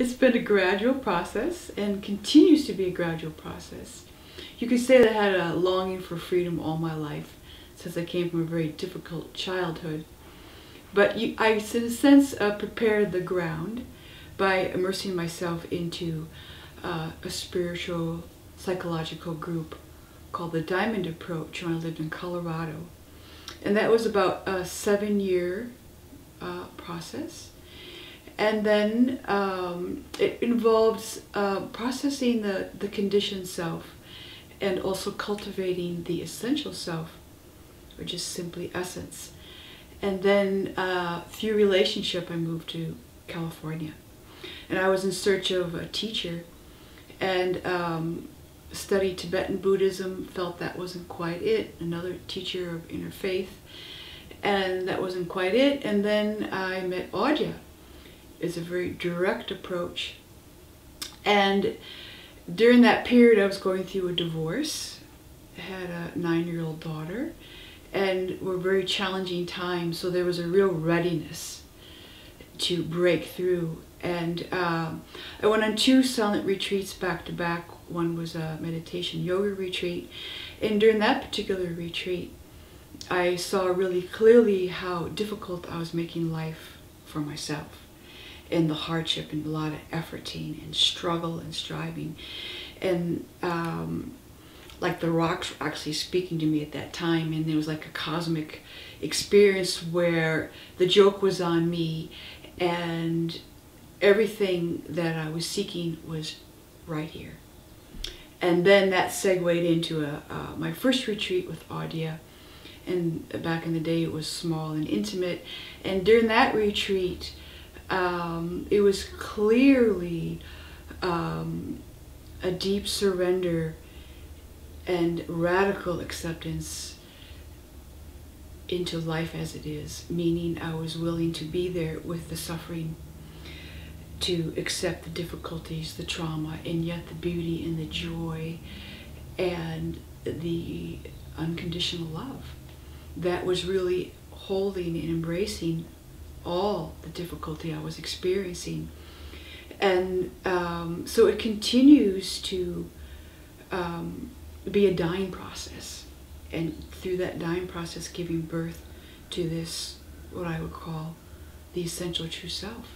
It's been a gradual process and continues to be a gradual process. You could say that I had a longing for freedom all my life since I came from a very difficult childhood. But I, in a sense, prepared the ground by immersing myself into a spiritual, psychological group called the Diamond Approach when I lived in Colorado. And that was about a 7-year process. And then it involves processing the conditioned self and also cultivating the essential self, which is simply essence. And then through relationship, I moved to California. And I was in search of a teacher and studied Tibetan Buddhism, felt that wasn't quite it. Another teacher of interfaith, and that wasn't quite it. And then I met Audya. It's a very direct approach. And during that period, I was going through a divorce. I had a 9-year-old daughter, and were very challenging times. So there was a real readiness to break through. And I went on 2 silent retreats back to back. One was a meditation yoga retreat. And during that particular retreat, I saw really clearly how difficult I was making life for myself, and the hardship and a lot of efforting and struggle and striving. And like the rocks were actually speaking to me at that time, and there was like a cosmic experience where the joke was on me and everything that I was seeking was right here. And then that segued into my first retreat with Audya. And back in the day, it was small and intimate. And during that retreat, it was clearly a deep surrender and radical acceptance into life as it is, meaning I was willing to be there with the suffering, to accept the difficulties, the trauma, and yet the beauty and the joy and the unconditional love that was really holding and embracing all the difficulty I was experiencing. And so it continues to be a dying process, and through that dying process giving birth to this, what I would call the essential true self.